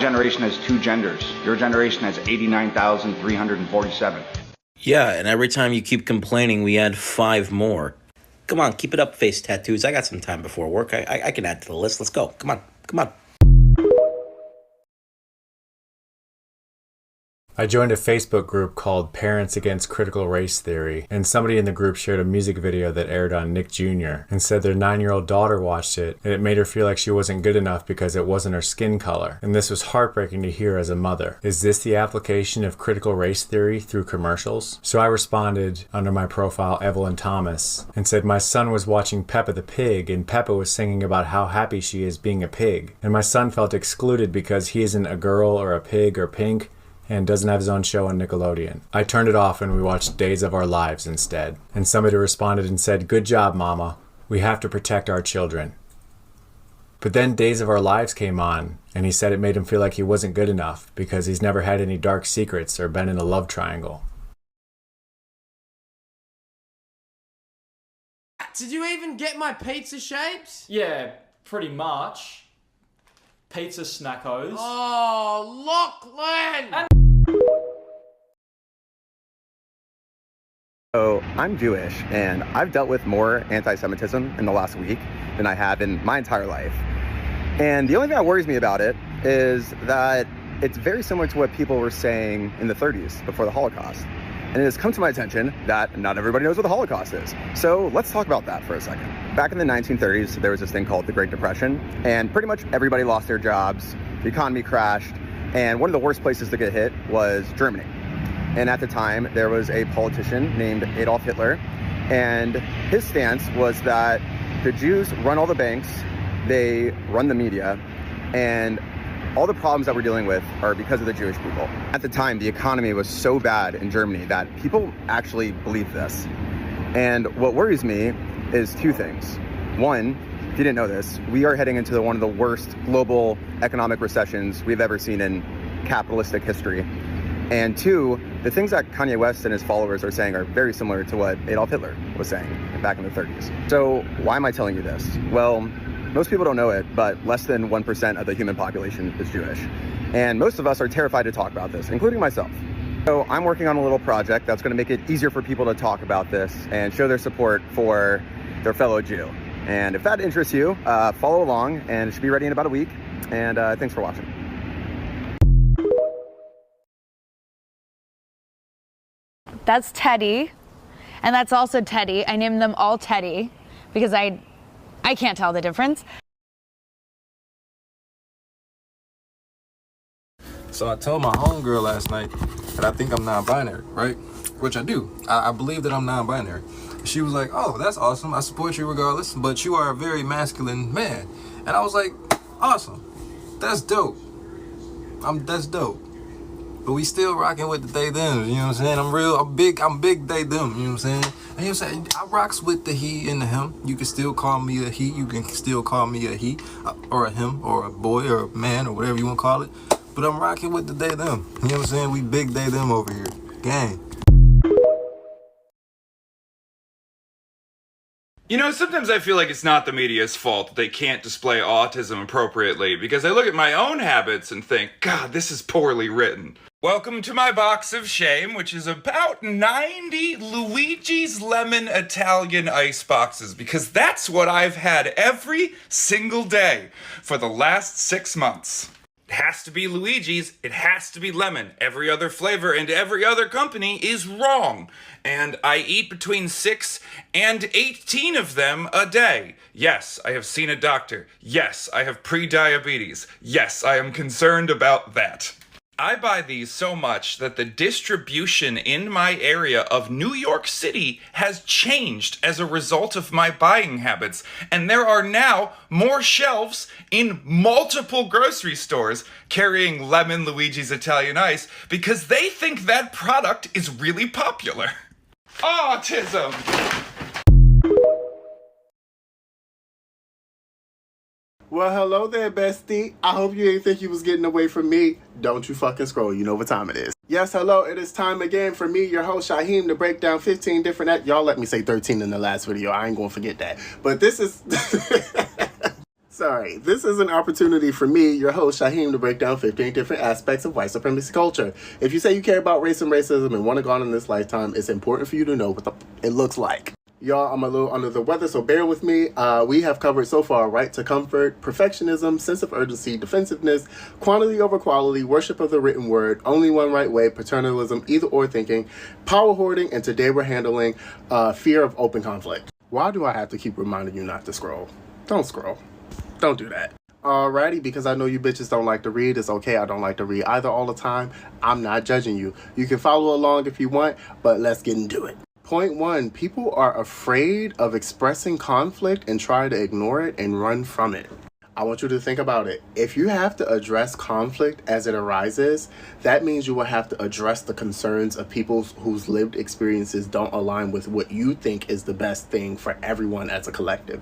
Generation has two genders. Your generation has 89,347. Yeah, and every time you keep complaining, we add 5 more. Come on, keep it up, face tattoos. I got some time before work. I can add to the list. Let's go. Come on, come on. I joined a Facebook group called Parents Against Critical Race Theory, and somebody in the group shared a music video that aired on Nick Jr. and said their 9-year-old daughter watched it and it made her feel like she wasn't good enough because it wasn't her skin color. And this was heartbreaking to hear as a mother. Is this the application of critical race theory through commercials? So I responded under my profile Evelyn Thomas and said my son was watching Peppa the Pig and Peppa was singing about how happy she is being a pig. And my son felt excluded because he isn't a girl or a pig or pink and doesn't have his own show on Nickelodeon. I turned it off and we watched Days of Our Lives instead. And somebody responded and said, "Good job, Mama. We have to protect our children." But then Days of Our Lives came on, and he said it made him feel like he wasn't good enough because he's never had any dark secrets or been in a love triangle. Did you even get my pizza shapes? Yeah, pretty much. Pizza snackos. Oh, Lachlan! So I'm Jewish, and I've dealt with more anti-Semitism in the last week than I have in my entire life. And the only thing that worries me about it is that it's very similar to what people were saying in the 30s before the Holocaust. And it has come to my attention that not everybody knows what the Holocaust is. So let's talk about that for a second. Back in the 1930s, there was this thing called the Great Depression, and pretty much everybody lost their jobs, the economy crashed, and one of the worst places to get hit was Germany. And at the time, there was a politician named Adolf Hitler, and his stance was that the Jews run all the banks, they run the media, and all the problems that we're dealing with are because of the Jewish people. At the time, the economy was so bad in Germany that people actually believed this. And what worries me is two things. One, if you didn't know this, we are heading into one of the worst global economic recessions we've ever seen in capitalistic history. And two, the things that Kanye West and his followers are saying are very similar to what Adolf Hitler was saying back in the 30s. So why am I telling you this? Well, most people don't know it, but less than 1% of the human population is Jewish. And most of us are terrified to talk about this, including myself. So I'm working on a little project that's going to make it easier for people to talk about this and show their support for their fellow Jew. And if that interests you, follow along, and it should be ready in about a week. And thanks for watching. That's Teddy, and that's also Teddy. I named them all Teddy because I can't tell the difference. So I told my homegirl last night that I think I'm non-binary, right? Which I do. I believe that I'm non-binary. She was like, "Oh, that's awesome. I support you regardless, but you are a very masculine man." And I was like, "Awesome. That's dope. That's dope." But we still rocking with the they them, you know what I'm saying? I'm big they them, you know what I'm saying? And you know what I'm saying? I rocks with the he and the him. You can still call me a he, you can still call me a he, or a him, or a boy, or a man, or whatever you want to call it. But I'm rocking with the they them. You know what I'm saying? We big they them over here. Gang. You know, sometimes I feel like it's not the media's fault that they can't display autism appropriately, because I look at my own habits and think, God, this is poorly written. Welcome to my box of shame, which is about 90 Luigi's Lemon Italian ice boxes, because that's what I've had every single day for the last 6 months. It has to be Luigi's, it has to be lemon. Every other flavor and every other company is wrong. And I eat between 6 and 18 of them a day. Yes, I have seen a doctor. Yes, I have pre-diabetes. Yes, I am concerned about that. I buy these so much that the distribution in my area of New York City has changed as a result of my buying habits, and there are now more shelves in multiple grocery stores carrying Lemon Luigi's Italian Ice because they think that product is really popular. Autism! Well, hello there, bestie. I hope you didn't think you was getting away from me. Don't you fucking scroll. You know what time it is. Yes, hello. It is time again for me, your host, Shaheem, to break down 15 different... Y'all let me say 13 in the last video. I ain't gonna forget that. But this is... Sorry, this is an opportunity for me, your host, Shaheem, to break down 15 different aspects of white supremacy culture. If you say you care about race and racism and want to go on in this lifetime, it's important for you to know what it looks like. Y'all, I'm a little under the weather, so bear with me. We have covered so far right to comfort, perfectionism, sense of urgency, defensiveness, quantity over quality, worship of the written word, only one right way, paternalism, either or thinking, power hoarding, and today we're handling fear of open conflict. Why do I have to keep reminding you not to scroll? Don't scroll. Don't do that. Alrighty, because I know you bitches don't like to read. It's okay, I don't like to read either all the time. I'm not judging you. You can follow along if you want, but let's get into it. Point 1, people are afraid of expressing conflict and try to ignore it and run from it. I want you to think about it. If you have to address conflict as it arises, that means you will have to address the concerns of people whose lived experiences don't align with what you think is the best thing for everyone as a collective.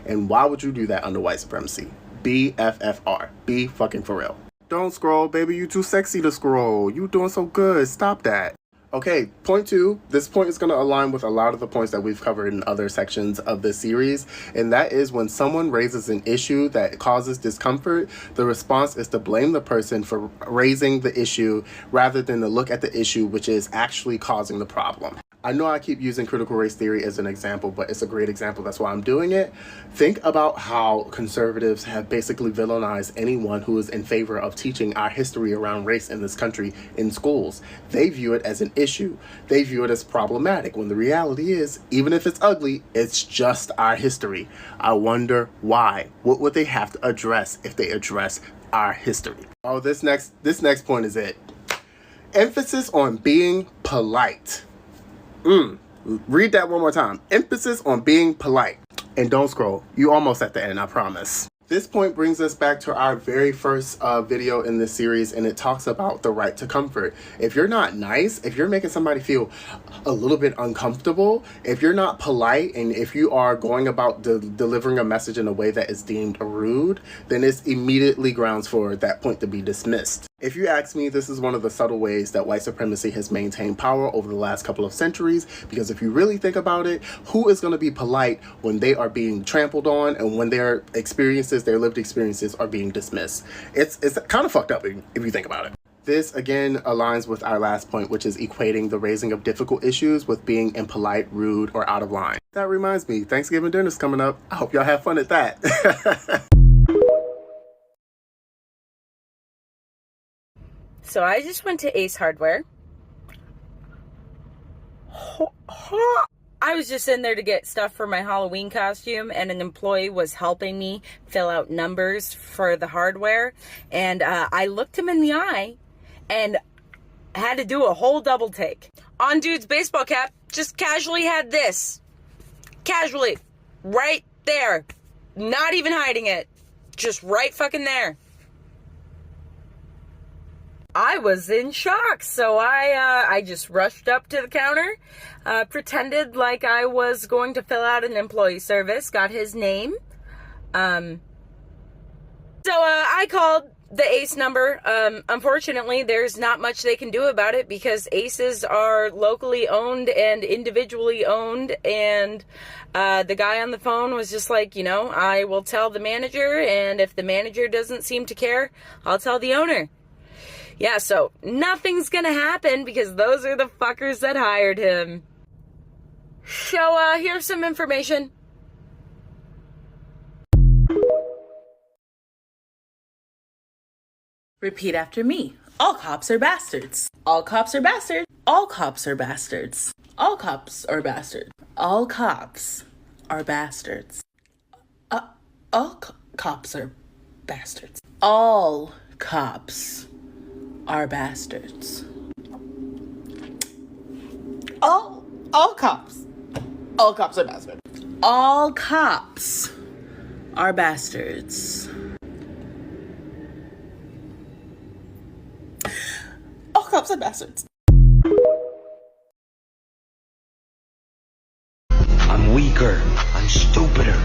And why would you do that under white supremacy? BFFR. Be fucking for real. Don't scroll, baby. You too sexy to scroll. You doing so good. Stop that. Okay, point 2. This point is going to align with a lot of the points that we've covered in other sections of this series, and that is when someone raises an issue that causes discomfort, the response is to blame the person for raising the issue rather than to look at the issue which is actually causing the problem. I know I keep using critical race theory as an example, but it's a great example. That's why I'm doing it. Think about how conservatives have basically villainized anyone who is in favor of teaching our history around race in this country in schools. They view it as an issue. They view it as problematic, when the reality is, even if it's ugly, it's just our history. I wonder why. What would they have to address if they address our history? Oh, this next point is it. Emphasis on being polite. Read that one more time. Emphasis on being polite. And don't scroll. You almost at the end, I promise. This point brings us back to our very first video in this series, and it talks about the right to comfort. If you're not nice, if you're making somebody feel a little bit uncomfortable, if you're not polite, and if you are going about delivering a message in a way that is deemed rude, then it's immediately grounds for that point to be dismissed. If you ask me, this is one of the subtle ways that white supremacy has maintained power over the last couple of centuries, because if you really think about it, who is going to be polite when they are being trampled on and when their experiences, their lived experiences, are being dismissed? It's kind of fucked up if you think about it. This, again, aligns with our last point, which is equating the raising of difficult issues with being impolite, rude, or out of line. That reminds me, Thanksgiving dinner's coming up. I hope y'all have fun at that. So I just went to Ace Hardware. I was just in there to get stuff for my Halloween costume, and an employee was helping me fill out numbers for the hardware. And I looked him in the eye and had to do a whole double take. On dude's baseball cap, just casually had this. Casually. Right there. Not even hiding it. Just right fucking there. I was in shock, so I just rushed up to the counter, pretended like I was going to fill out an employee service, got his name. So I called the Ace number. Unfortunately, there's not much they can do about it because Aces are locally owned and individually owned, and the guy on the phone was just like, I will tell the manager, and if the manager doesn't seem to care, I'll tell the owner. Yeah, so nothing's gonna happen because those are the fuckers that hired him. So, here's some information. Repeat after me. All cops are bastards. All cops are bastards. All cops are bastards. All cops are bastards. All cops are bastards. All cops are bastards. All cops are bastards. All cops are bastards. All cops are bastards. All cops are bastards. I'm weaker. I'm stupider.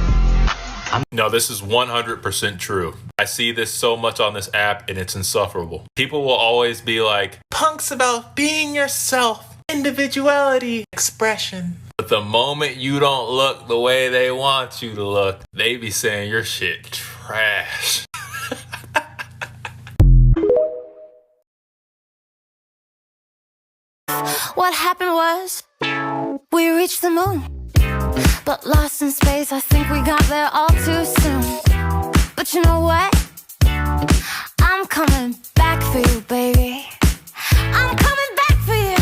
No, this is 100% true. I see this so much on this app and it's insufferable. People will always be like, punk's about being yourself, individuality, expression. But the moment you don't look the way they want you to look, they be saying your shit trash. What happened was we reached the moon, but lost in space. I think we got there all too soon. But you know what? I'm coming back for you, baby. I'm coming back for you.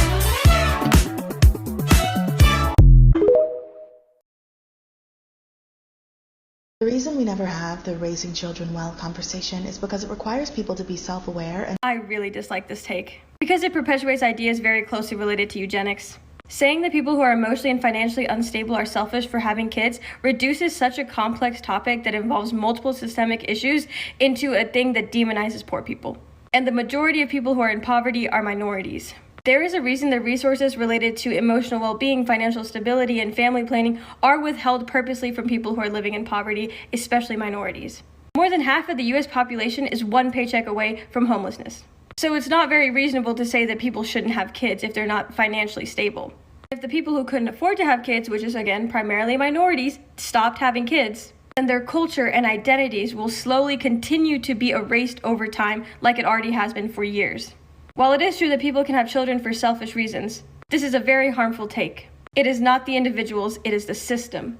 The reason we never have the raising children well conversation is because it requires people to be self-aware and I really dislike this take because it perpetuates ideas very closely related to eugenics. Saying that people who are emotionally and financially unstable are selfish for having kids reduces such a complex topic that involves multiple systemic issues into a thing that demonizes poor people. And the majority of people who are in poverty are minorities. There is a reason that resources related to emotional well-being, financial stability, and family planning are withheld purposely from people who are living in poverty, especially minorities. More than half of the US population is one paycheck away from homelessness. So it's not very reasonable to say that people shouldn't have kids if they're not financially stable. If the people who couldn't afford to have kids, which is again primarily minorities, stopped having kids, then their culture and identities will slowly continue to be erased over time like it already has been for years. While it is true that people can have children for selfish reasons, this is a very harmful take. It is not the individuals, it is the system.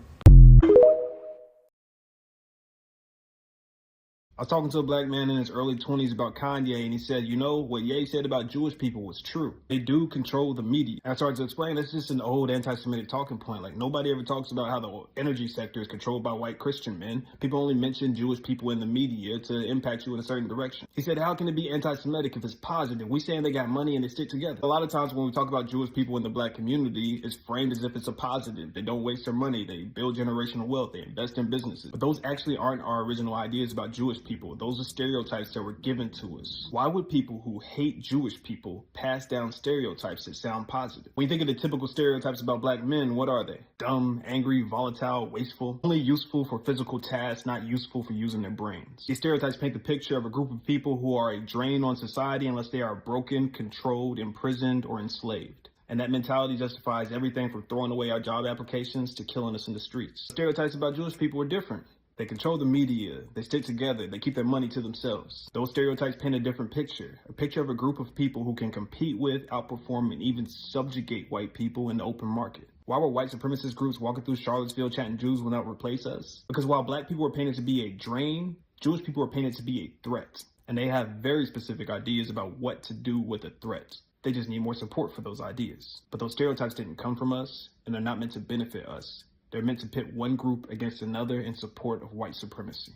I was talking to a black man in his early 20s about Kanye, and he said, you know, what Ye said about Jewish people was true. They do control the media. And I started to explain, that's just an old anti-Semitic talking point. Like, nobody ever talks about how the energy sector is controlled by white Christian men. People only mention Jewish people in the media to impact you in a certain direction. He said, how can it be anti-Semitic if it's positive? We saying they got money and they stick together. A lot of times when we talk about Jewish people in the black community, it's framed as if it's a positive. They don't waste their money. They build generational wealth. They invest in businesses. But those actually aren't our original ideas about Jewish people. Those are stereotypes that were given to us. Why would people who hate Jewish people pass down stereotypes that sound positive? When you think of the typical stereotypes about black men, what are they? Dumb, angry, volatile, wasteful, only useful for physical tasks, not useful for using their brains. These stereotypes paint the picture of a group of people who are a drain on society unless they are broken, controlled, imprisoned, or enslaved. And that mentality justifies everything from throwing away our job applications to killing us in the streets. Stereotypes about Jewish people are different. They control the media, they stick together, they keep their money to themselves. Those stereotypes paint a different picture, a picture of a group of people who can compete with, outperform, and even subjugate white people in the open market. Why were white supremacist groups walking through Charlottesville chanting Jews will not replace us? Because while black people were painted to be a drain, Jewish people are painted to be a threat. And they have very specific ideas about what to do with a threat. They just need more support for those ideas. But those stereotypes didn't come from us, and they're not meant to benefit us. They're meant to pit one group against another in support of white supremacy.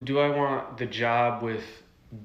Do I want the job with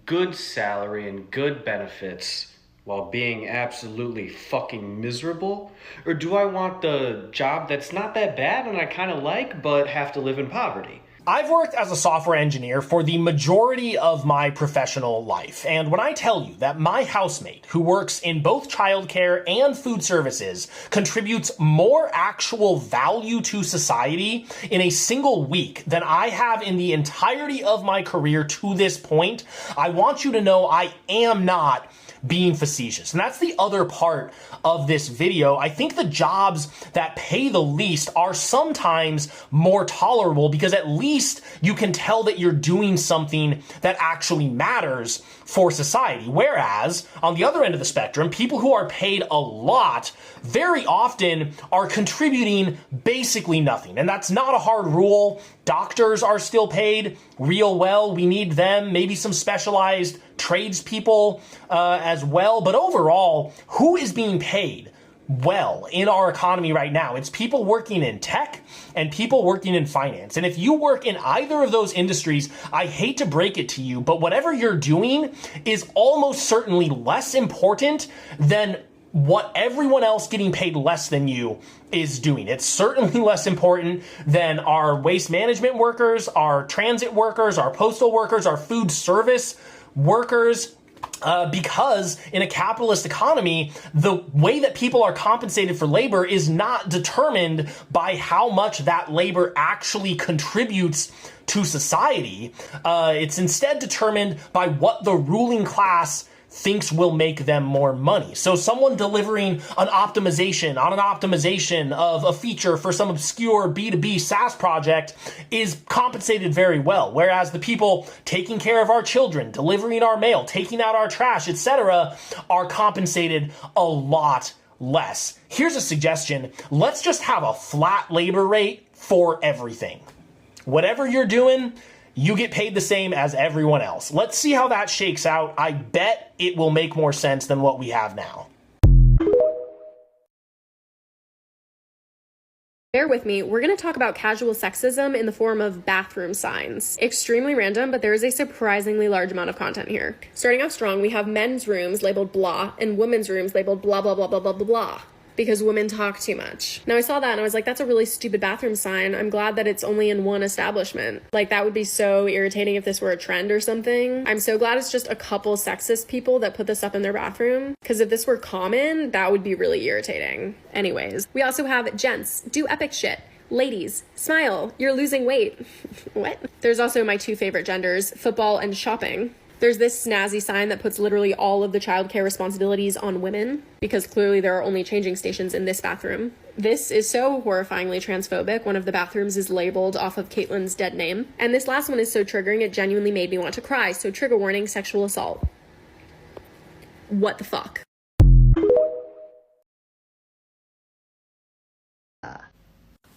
good salary and good benefits while being absolutely fucking miserable? Or do I want the job that's not that bad and I kind of like, but have to live in poverty? I've worked as a software engineer for the majority of my professional life, and when I tell you that my housemate, who works in both childcare and food services, contributes more actual value to society in a single week than I have in the entirety of my career to this point, I want you to know I am not being facetious. And that's the other part of this video. I think the jobs that pay the least are sometimes more tolerable because at least you can tell that you're doing something that actually matters for society. Whereas on the other end of the spectrum, people who are paid a lot very often are contributing basically nothing. And that's not a hard rule. Doctors are still paid real well. We need them, maybe some specialized tradespeople as well. But overall, who is being paid well in our economy right now? It's people working in tech and people working in finance. And if you work in either of those industries, I hate to break it to you, but whatever you're doing is almost certainly less important than what everyone else getting paid less than you is doing. It's certainly less important than our waste management workers, our transit workers, our postal workers, our food service workers, because in a capitalist economy, the way that people are compensated for labor is not determined by how much that labor actually contributes to society. It's instead determined by what the ruling class thinks will make them more money. So someone delivering an optimization of a feature for some obscure B2B SaaS project is compensated very well, whereas the people taking care of our children, delivering our mail, taking out our trash, etc., are compensated a lot less. Here's a suggestion. Let's just have a flat labor rate for everything. Whatever you're doing, you get paid the same as everyone else. Let's see how that shakes out. I bet it will make more sense than what we have now. Bear with me, we're going to talk about casual sexism in the form of bathroom signs. Extremely random, but there is a surprisingly large amount of content here. Starting off strong, we have men's rooms labeled blah and women's rooms labeled blah blah blah blah blah blah blah. Because women talk too much. Now I saw that and I was like, that's a really stupid bathroom sign. I'm glad that it's only in one establishment. Like that would be so irritating if this were a trend or something. I'm so glad it's just a couple sexist people that put this up in their bathroom. Because if this were common, that would be really irritating. Anyways, we also have gents, do epic shit. Ladies, smile, you're losing weight. What? There's also my two favorite genders, football and shopping. There's this snazzy sign that puts literally all of the childcare responsibilities on women, because clearly there are only changing stations in this bathroom. This is so horrifyingly transphobic. One of the bathrooms is labeled off of Caitlyn's dead name. And this last one is so triggering, it genuinely made me want to cry. So trigger warning, sexual assault. What the fuck?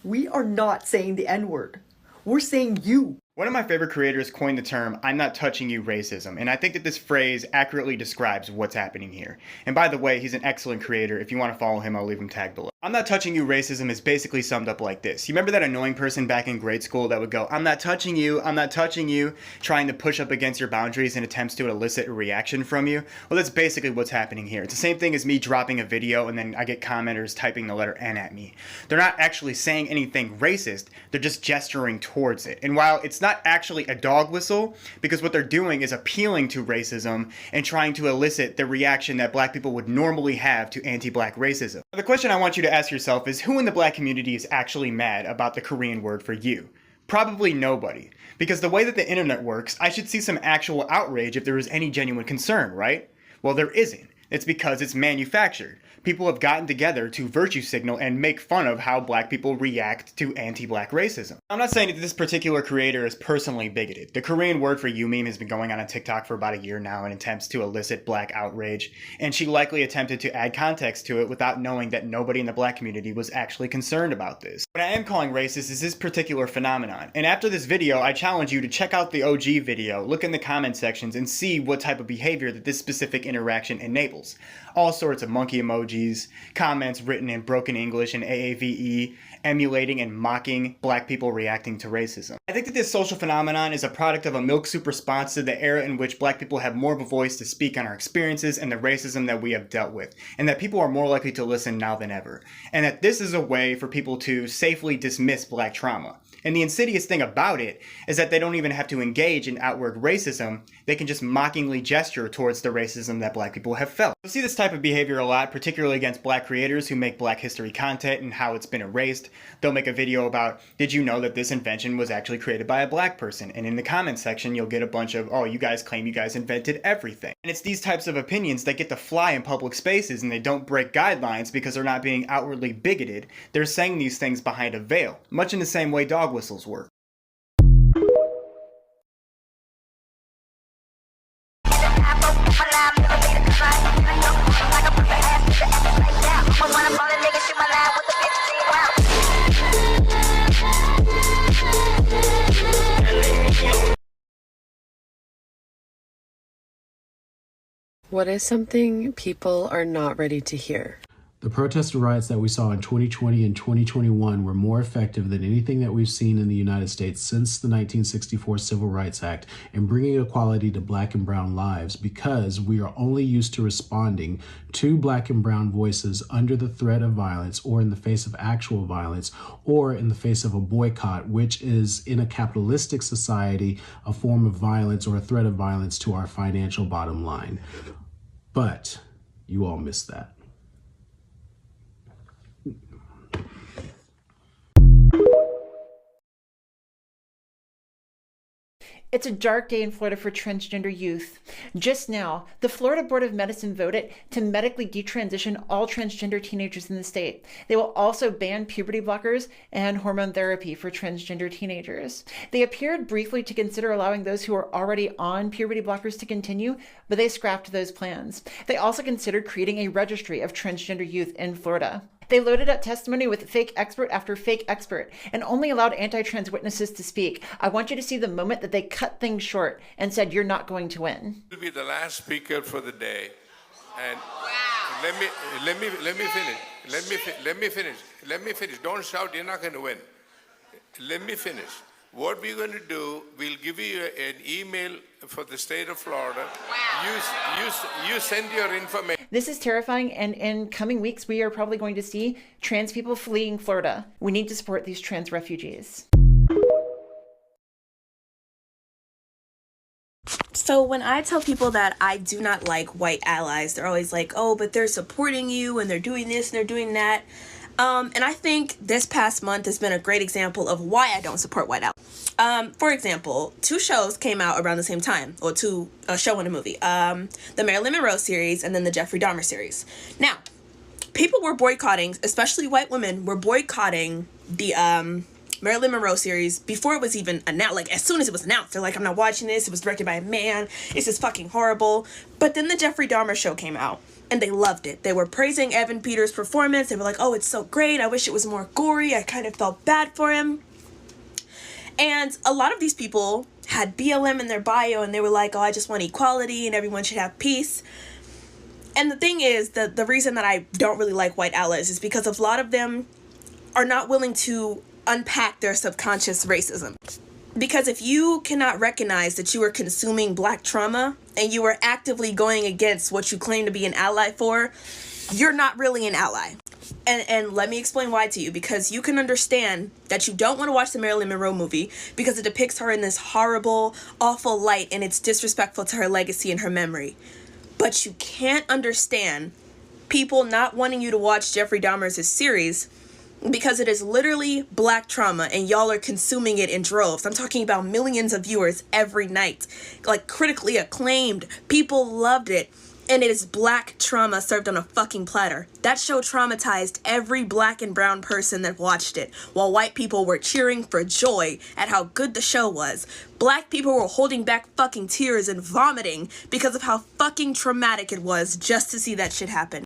We are not saying the N-word. We're saying you. One of my favorite creators coined the term, "I'm not touching you racism," and I think that this phrase accurately describes what's happening here. And by the way, he's an excellent creator. If you want to follow him, I'll leave him tagged below. "I'm not touching you racism" is basically summed up like this. You remember that annoying person back in grade school that would go, "I'm not touching you, I'm not touching you," trying to push up against your boundaries in attempts to elicit a reaction from you? Well, that's basically what's happening here. It's the same thing as me dropping a video and then I get commenters typing the letter N at me. They're not actually saying anything racist, they're just gesturing towards it. And while it's not actually a dog whistle, because what they're doing is appealing to racism and trying to elicit the reaction that black people would normally have to anti-black racism. The question I want you to ask yourself is, who in the black community is actually mad about the Korean word for you? Probably nobody. Because the way that the internet works, I should see some actual outrage if there was any genuine concern, right? Well, there isn't. It's because it's manufactured. People have gotten together to virtue signal and make fun of how black people react to anti-black racism. I'm not saying that this particular creator is personally bigoted. The Korean word for you meme has been going on TikTok for about a year now in attempts to elicit black outrage, and she likely attempted to add context to it without knowing that nobody in the black community was actually concerned about this. What I am calling racist is this particular phenomenon, and after this video, I challenge you to check out the OG video, look in the comment sections, and see what type of behavior that this specific interaction enables. All sorts of monkey emojis, comments written in broken English and AAVE, emulating and mocking black people reacting to racism. I think that this social phenomenon is a product of a milk soup response to the era in which black people have more of a voice to speak on our experiences and the racism that we have dealt with, and that people are more likely to listen now than ever, and that this is a way for people to safely dismiss black trauma. And the insidious thing about it is that they don't even have to engage in outward racism, they can just mockingly gesture towards the racism that black people have felt. You'll see this type of behavior a lot, particularly against black creators who make black history content and how it's been erased. They'll make a video about, did you know that this invention was actually created by a black person? And in the comment section, you'll get a bunch of, oh, you guys claim you guys invented everything. And it's these types of opinions that get to fly in public spaces, and they don't break guidelines because they're not being outwardly bigoted. They're saying these things behind a veil, much in the same way dog whistles work. What is something people are not ready to hear? The protest riots that we saw in 2020 and 2021 were more effective than anything that we've seen in the United States since the 1964 Civil Rights Act in bringing equality to black and brown lives, because we are only used to responding to black and brown voices under the threat of violence, or in the face of actual violence, or in the face of a boycott, which is, in a capitalistic society, a form of violence or a threat of violence to our financial bottom line. But you all missed that. It's a dark day in Florida for transgender youth. Just now, the Florida Board of Medicine voted to medically detransition all transgender teenagers in the state. They will also ban puberty blockers and hormone therapy for transgender teenagers. They appeared briefly to consider allowing those who are already on puberty blockers to continue, but they scrapped those plans. They also considered creating a registry of transgender youth in Florida. They loaded up testimony with fake expert after fake expert and only allowed anti-trans witnesses to speak. I want you to see the moment that they cut things short and said, "You're not going to win." Will be the last speaker for the day, and let me finish. Don't shout. You're not going to win. Let me finish. What we're going to do, we'll give you an email for the state of Florida. You send your information. This is terrifying, and in coming weeks, we are probably going to see trans people fleeing Florida. We need to support these trans refugees. So when I tell people that I do not like white allies, they're always like, oh, but they're supporting you and they're doing this and they're doing that. And I think this past month has been a great example of why I don't support white allies. For example, 2 shows came out around the same time, or a show and a movie. The Marilyn Monroe series and then the Jeffrey Dahmer series. Now, people were boycotting, especially white women, were boycotting the Marilyn Monroe series before it was even announced. Like, as soon as it was announced, they're like, I'm not watching this. It was directed by a man. It's just fucking horrible. But then the Jeffrey Dahmer show came out. And they loved it. They were praising Evan Peters' performance. They were like, oh, it's so great. I wish it was more gory. I kind of felt bad for him. And a lot of these people had BLM in their bio, and they were like, oh, I just want equality and everyone should have peace. And the thing is, the reason that I don't really like white allies is because a lot of them are not willing to unpack their subconscious racism. Because if you cannot recognize that you are consuming black trauma and you are actively going against what you claim to be an ally for, you're not really an ally. And let me explain why to you. Because you can understand that you don't want to watch the Marilyn Monroe movie because it depicts her in this horrible, awful light and it's disrespectful to her legacy and her memory. But you can't understand people not wanting you to watch Jeffrey Dahmer's series because it is literally black trauma and y'all are consuming it in droves. I'm talking about millions of viewers every night. Like, critically acclaimed. People loved it. And it is black trauma served on a fucking platter. That show traumatized every black and brown person that watched it, while white people were cheering for joy at how good the show was. Black people were holding back fucking tears and vomiting because of how fucking traumatic it was just to see that shit happen.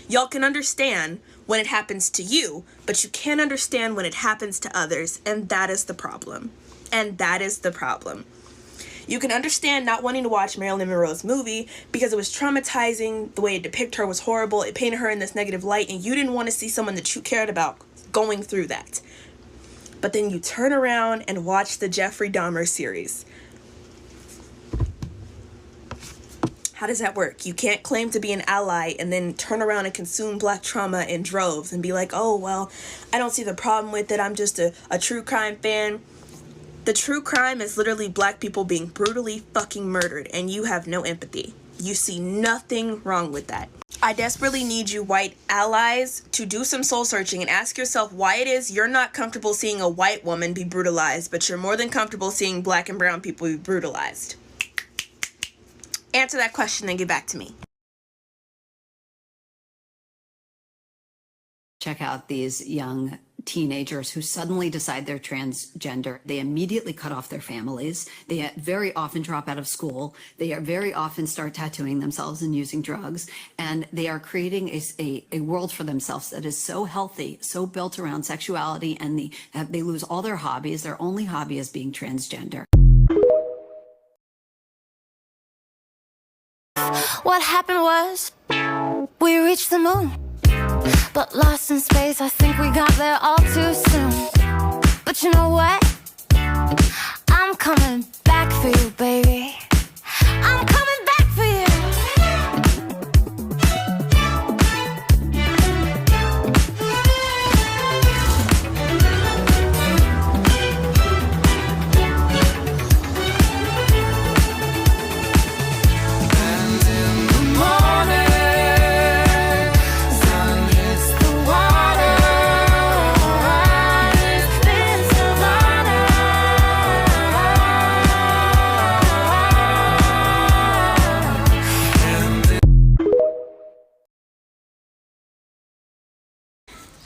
Y'all can understand when it happens to you, but you can't understand when it happens to others, and that is the problem. And that is the problem. You can understand not wanting to watch Marilyn Monroe's movie because it was traumatizing, the way it depicted her was horrible, it painted her in this negative light, and you didn't want to see someone that you cared about going through that. But then you turn around and watch the Jeffrey Dahmer series. How does that work? You can't claim to be an ally and then turn around and consume black trauma in droves and be like, oh, well, I don't see the problem with it. I'm just a true crime fan. The true crime is literally black people being brutally fucking murdered, and you have no empathy. You see nothing wrong with that. I desperately need you white allies to do some soul searching and ask yourself why it is you're not comfortable seeing a white woman be brutalized, but you're more than comfortable seeing black and brown people be brutalized. Answer that question and get back to me. Check out these young teenagers who suddenly decide they're transgender. They immediately cut off their families. They very often drop out of school. They are very often start tattooing themselves and using drugs. And they are creating a world for themselves that is so healthy, so built around sexuality, and they lose all their hobbies. Their only hobby is being transgender. What happened was we reached the moon, but lost in space. I think we got there all too soon. But you know what? I'm coming back for you, baby. I'm coming back for you.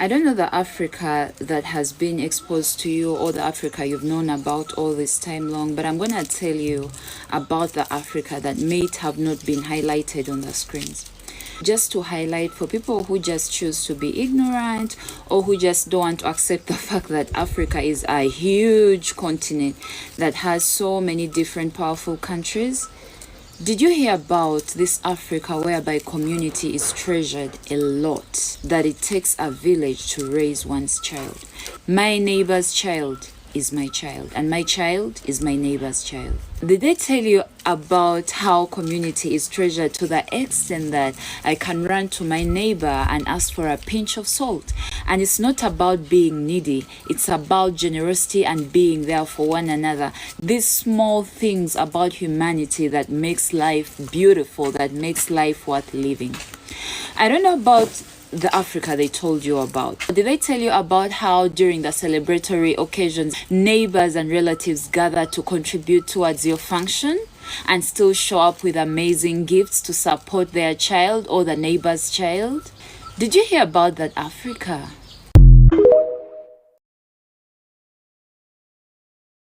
I don't know the Africa that has been exposed to you or the Africa you've known about all this time long, but I'm going to tell you about the Africa that may have not been highlighted on the screens. Just to highlight for people who just choose to be ignorant or who just don't want to accept the fact that Africa is a huge continent that has so many different powerful countries. Did you hear about this Africa whereby community is treasured a lot, that it takes a village to raise one's child? My neighbor's child is my child, and my child is my neighbor's child. Did they tell you about how community is treasured to the extent that I can run to my neighbor and ask for a pinch of salt? And it's not about being needy, it's about generosity and being there for one another. These small things about humanity that makes life beautiful, that makes life worth living. I don't know about the Africa they told you about. Did they tell you about how during the celebratory occasions, neighbors and relatives gather to contribute towards your function and still show up with amazing gifts to support their child or the neighbor's child? Did you hear about that Africa?